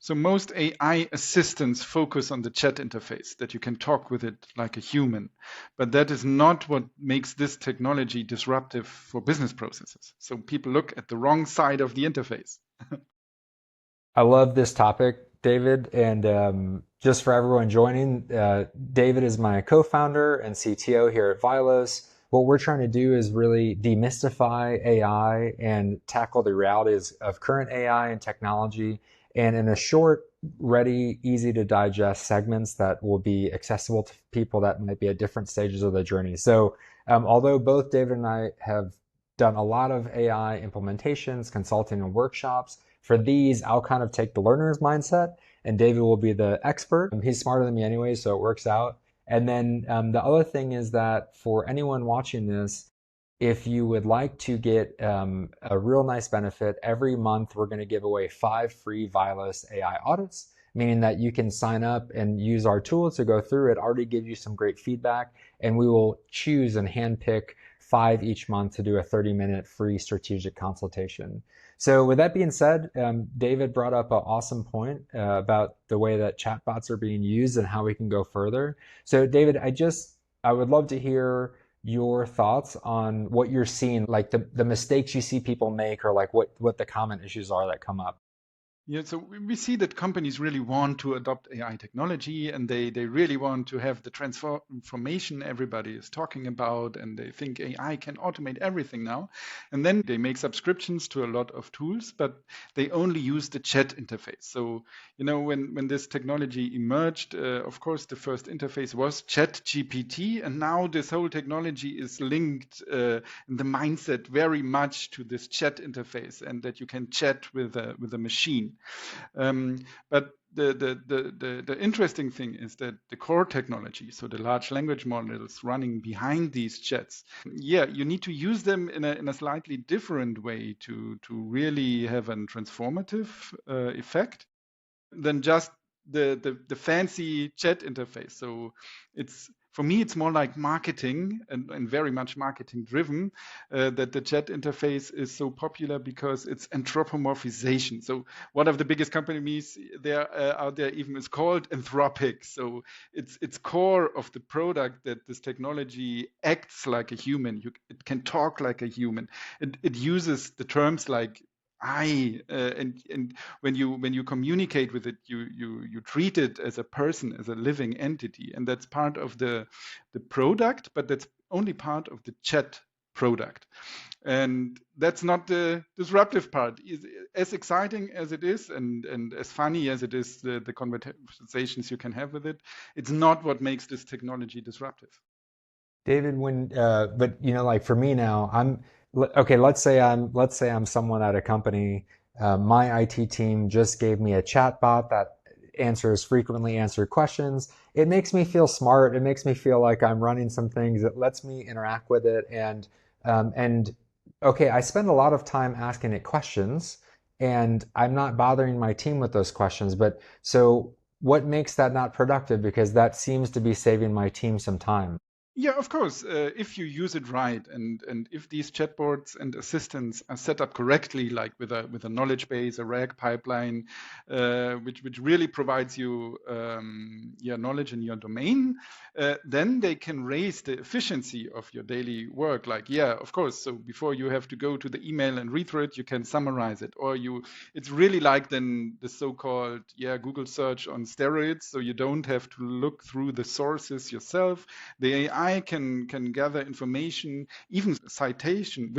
So most AI assistants focus on the chat interface, that you can talk with it like a human. But that is not what makes this technology disruptive for business processes. So people look at the wrong side of the interface. I love this topic, David. And just for everyone joining, David is my co-founder and CTO here at Vylos. What we're trying to do is really demystify AI and tackle the realities of current AI and technology, and in a short, ready, easy to digest segments that will be accessible to people that might be at different stages of the journey. So, although both David and I have done a lot of AI implementations, consulting, and workshops, for these, I'll kind of take the learner's mindset, and David will be the expert. He's smarter than me anyway, so it works out. And then the other thing is that for anyone watching this, if you would like to get a real nice benefit, every month we're going to give away 5 free Vylos AI audits, meaning that you can sign up and use our tool to go through it, already give you some great feedback, and we will choose and handpick 5 each month to do a 30-minute free strategic consultation. So with that being said, David brought up an awesome point about the way that chatbots are being used and how we can go further. So David, I would love to hear your thoughts on what you're seeing, like the mistakes you see people make, or like what the common issues are that come up. Yeah, so we see that companies really want to adopt AI technology, and they really want to have the transformation everybody is talking about, and they think AI can automate everything now. And then they make subscriptions to a lot of tools, but they only use the chat interface. So, when this technology emerged, of course, the first interface was ChatGPT, and now this whole technology is linked in the mindset very much to this chat interface, and that you can chat with a machine. But the interesting thing is that the core technology, so the large language models running behind these chats, you need to use them in a slightly different way to really have a transformative effect than just the fancy chat interface. So for me, it's more like marketing and very much marketing driven, that the chat interface is so popular because it's anthropomorphization. So one of the biggest companies out there even is called Anthropic. So it's core of the product that this technology acts like a human. It can talk like a human. It uses the terms like and when you communicate with it, you treat it as a person, as a living entity, and that's part of the product, but that's only part of the chat product. And that's not the disruptive part. As exciting as it is, and as funny as it is, the conversations you can have with it, it's not what makes this technology disruptive. David, but like for me now, okay. Let's say I'm someone at a company. My IT team just gave me a chatbot that answers frequently answered questions. It makes me feel smart. It makes me feel like I'm running some things. It lets me interact with it, and okay, I spend a lot of time asking it questions, and I'm not bothering my team with those questions. But so, what makes that not productive? Because that seems to be saving my team some time. Yeah, of course. If you use it right, and if these chatbots and assistants are set up correctly, like with a knowledge base, a RAG pipeline, which really provides you your knowledge in your domain, then they can raise the efficiency of your daily work. Like, yeah, of course. So before you have to go to the email and read through it, you can summarize it, or it's really like then the so-called Google search on steroids. So you don't have to look through the sources yourself. The AI can gather information, even with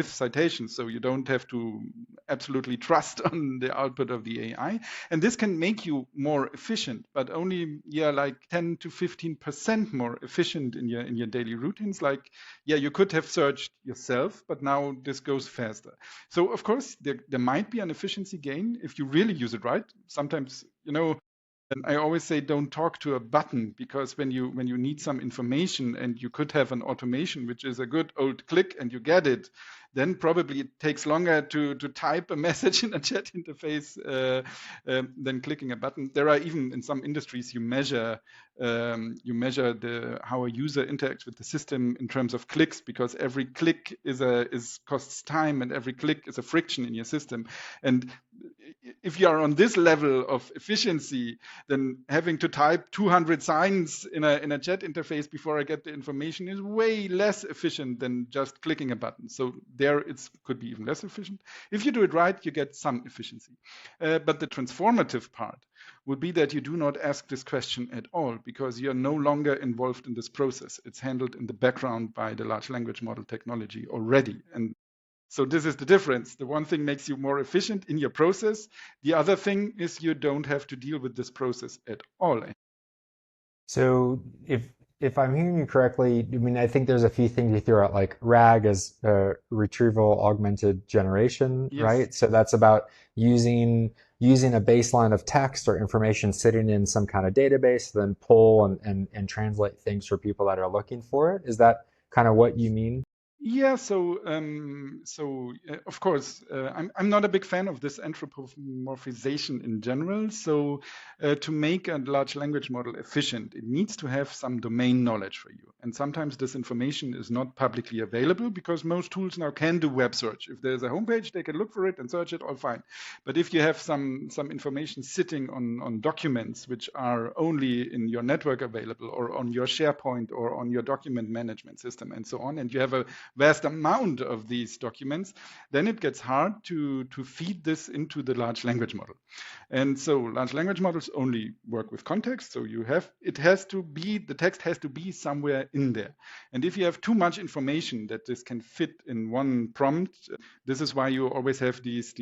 citations, so you don't have to absolutely trust on the output of the AI. And this can make you more efficient, but only like 10 to 15% more efficient in your daily routines. Like, you could have searched yourself, but now this goes faster. So of course there might be an efficiency gain if you really use it right. Sometimes, and I always say, don't talk to a button, because when you need some information and you could have an automation, which is a good old click and you get it, then probably it takes longer to type a message in a chat interface than clicking a button. There are even in some industries you measure how a user interacts with the system in terms of clicks, because every click costs time, and every click is a friction in your system. And if you are on this level of efficiency, then having to type 200 signs in a chat interface before I get the information is way less efficient than just clicking a button. So there it could be even less efficient. If you do it right, you get some efficiency. But the transformative part would be that you do not ask this question at all because you're no longer involved in this process. It's handled in the background by the large language model technology already. And so this is the difference. The one thing makes you more efficient in your process. The other thing is you don't have to deal with this process at all. So if I'm hearing you correctly, I mean, I think there's a few things you threw out, like RAG as retrieval-augmented generation, Yes. right? So that's about using a baseline of text or information sitting in some kind of database, then pull and translate things for people that are looking for it. Is that kind of what you mean? Yeah, of course, I'm not a big fan of this anthropomorphization in general. So to make a large language model efficient, it needs to have some domain knowledge for you. And sometimes this information is not publicly available because most tools now can do web search. If there's a homepage, they can look for it and search it, all fine. But if you have some information sitting on documents which are only in your network available or on your SharePoint or on your document management system and so on, and you have a vast amount of these documents, then it gets hard to feed this into the large language model. And so large language models only work with context. So the text has to be somewhere in there. And if you have too much information that this can fit in one prompt, this is why you always have these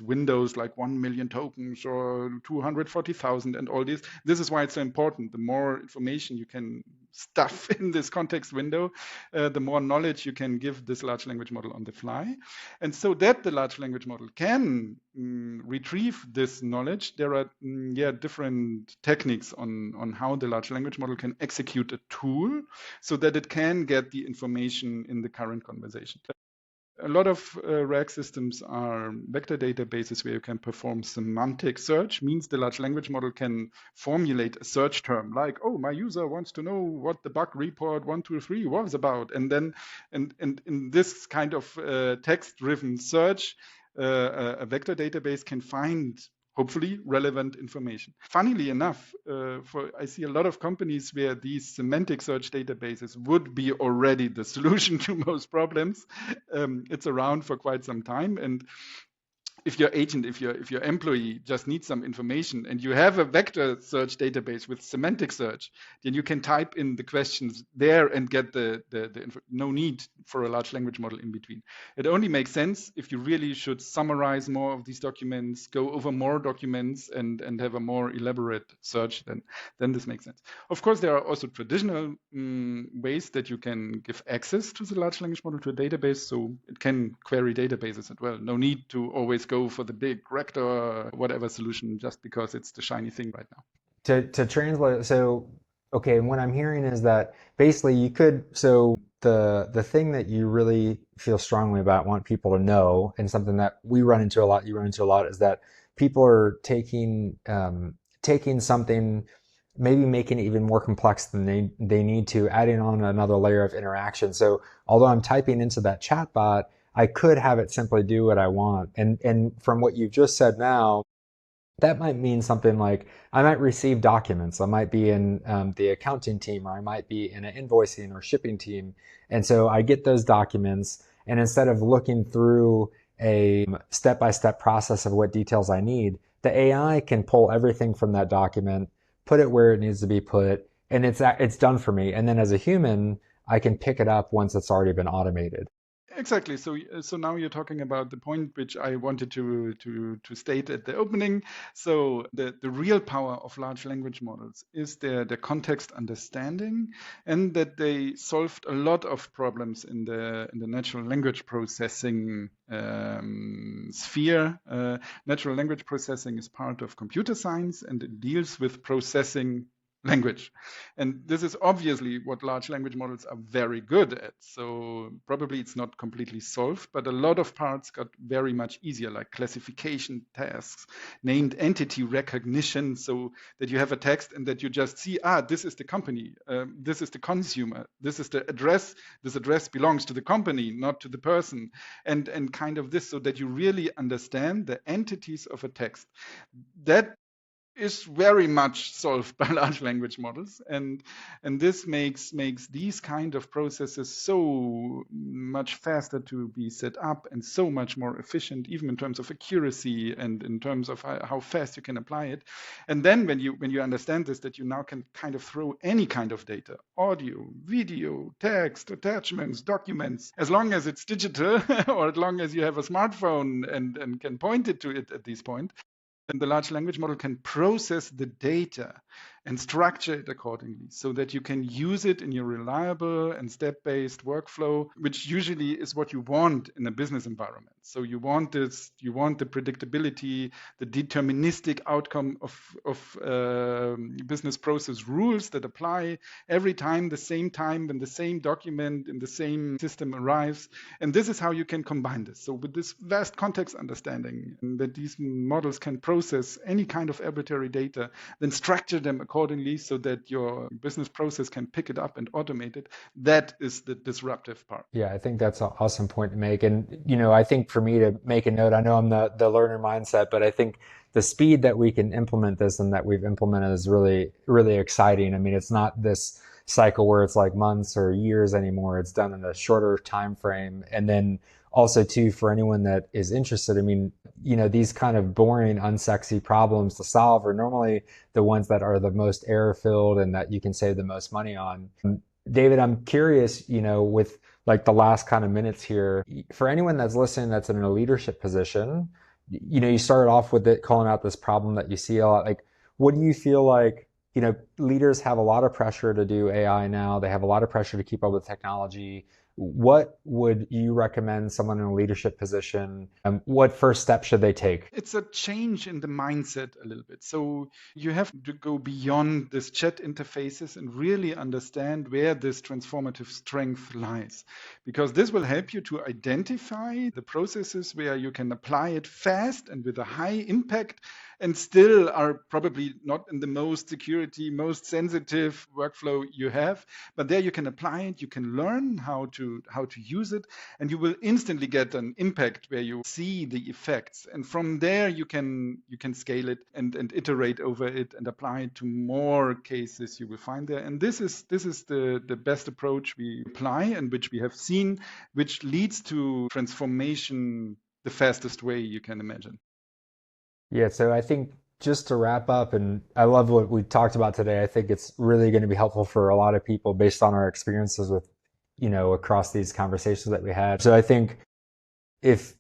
windows like 1 million tokens or 240,000 and all this. This is why it's so important. The more information you can stuff in this context window, the more knowledge you can give this large language model on the fly. And so that the large language model can retrieve this knowledge, there are different techniques on how the large language model can execute a tool so that it can get the information in the current conversation. A lot of RAG systems are vector databases where you can perform semantic search, means the large language model can formulate a search term like, oh, my user wants to know what the bug report 123 was about. And then and in this kind of text-driven search, a vector database can find hopefully relevant information. Funnily enough, I see a lot of companies where these semantic search databases would be already the solution to most problems. It's around for quite some time, and if your agent, if your employee just needs some information and you have a vector search database with semantic search, then you can type in the questions there and get the no need for a large language model in between. It only makes sense if you really should summarize more of these documents, go over more documents and have a more elaborate search, then this makes sense. Of course, there are also traditional ways that you can give access to the large language model to a database, so it can query databases as well. No need to always go for the big rector whatever solution just because it's the shiny thing right now. To translate, so okay, what I'm hearing is that basically the thing that you really feel strongly about, want people to know, and something that we run into a lot, you run into a lot, is that people are taking something, maybe making it even more complex than they need to, adding on another layer of interaction. So although I'm typing into that chatbot, I could have it simply do what I want. And from what you've just said now, that might mean something like I might receive documents. I might be in the accounting team, or I might be in an invoicing or shipping team. And so I get those documents, and instead of looking through a step-by-step process of what details I need, the AI can pull everything from that document, put it where it needs to be put, and it's done for me. And then as a human, I can pick it up once it's already been automated. Exactly. So now you're talking about the point which I wanted to state at the opening. So the real power of large language models is their context understanding, and that they solved a lot of problems in the natural language processing sphere. Natural language processing is part of computer science, and it deals with processing language. And this is obviously what large language models are very good at. So probably it's not completely solved, but a lot of parts got very much easier, like classification tasks, named entity recognition, so that you have a text and that you just see, this is the company, this is the consumer, this is the address, this address belongs to the company, not to the person, and kind of this, so that you really understand the entities of a text. That is very much solved by large language models, and this makes these kind of processes so much faster to be set up and so much more efficient, even in terms of accuracy and in terms of how fast you can apply it. And then when you understand this, that you now can kind of throw any kind of data, audio, video, text, attachments, documents, as long as it's digital or as long as you have a smartphone and can point it to it at this point, and the large language model can process the data and structure it accordingly so that you can use it in your reliable and step-based workflow, which usually is what you want in a business environment. So you want this, you want the predictability, the deterministic outcome of business process rules that apply every time, the same time, when the same document in the same system arrives. And this is how you can combine this. So with this vast context understanding that these models can process any kind of arbitrary data, then structure them accordingly so that your business process can pick it up and automate it. That is the disruptive part. Yeah, I think that's an awesome point to make. And, I think for me to make a note, I know I'm the learner mindset, but I think the speed that we can implement this and that we've implemented is really, really exciting. I mean, it's not this cycle where it's like months or years anymore. It's done in a shorter time frame. And then also too, for anyone that is interested, I mean, these kind of boring, unsexy problems to solve are normally the ones that are the most error filled and that you can save the most money on. David, I'm curious, with like the last kind of minutes here, for anyone that's listening that's in a leadership position, you started off with it calling out this problem that you see a lot. Like, what do you feel like, leaders have a lot of pressure to do AI now. They have a lot of pressure to keep up with technology. What would you recommend someone in a leadership position? What first step should they take? It's a change in the mindset a little bit. So you have to go beyond this chat interfaces and really understand where this transformative strength lies, because this will help you to identify the processes where you can apply it fast and with a high impact, and still are probably not in the most security, most sensitive workflow you have. But there you can apply it, you can learn how to use it, and you will instantly get an impact where you see the effects. And from there you can scale it and iterate over it and apply it to more cases you will find there. And this is the best approach we apply and which we have seen, which leads to transformation the fastest way you can imagine. Yeah, so I think just to wrap up, and I love what we talked about today. I think it's really going to be helpful for a lot of people based on our experiences with, across these conversations that we had. So I think if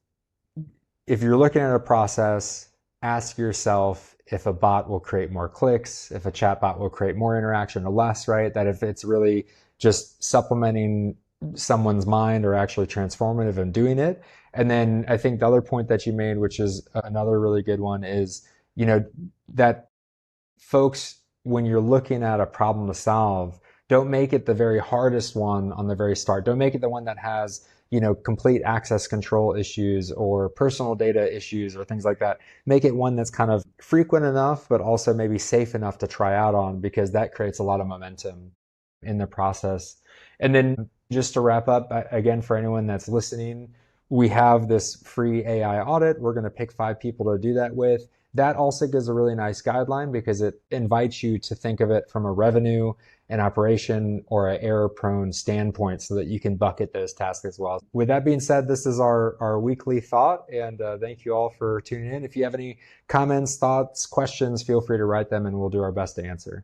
you're looking at a process, ask yourself if a bot will create more clicks, if a chatbot will create more interaction or less, right? That if it's really just supplementing someone's mind or actually transformative in doing it. And then I think the other point that you made, which is another really good one, is, that folks, when you're looking at a problem to solve, don't make it the very hardest one on the very start. Don't make it the one that has, complete access control issues or personal data issues or things like that. Make it one that's kind of frequent enough, but also maybe safe enough to try out on, because that creates a lot of momentum in the process. And then just to wrap up, again, for anyone that's listening, we have this free AI audit. We're going to pick 5 people to do that with. That also gives a really nice guideline because it invites you to think of it from a revenue, an operation, or an error-prone standpoint so that you can bucket those tasks as well. With that being said, this is our weekly thought, and thank you all for tuning in. If you have any comments, thoughts, questions, feel free to write them, and we'll do our best to answer.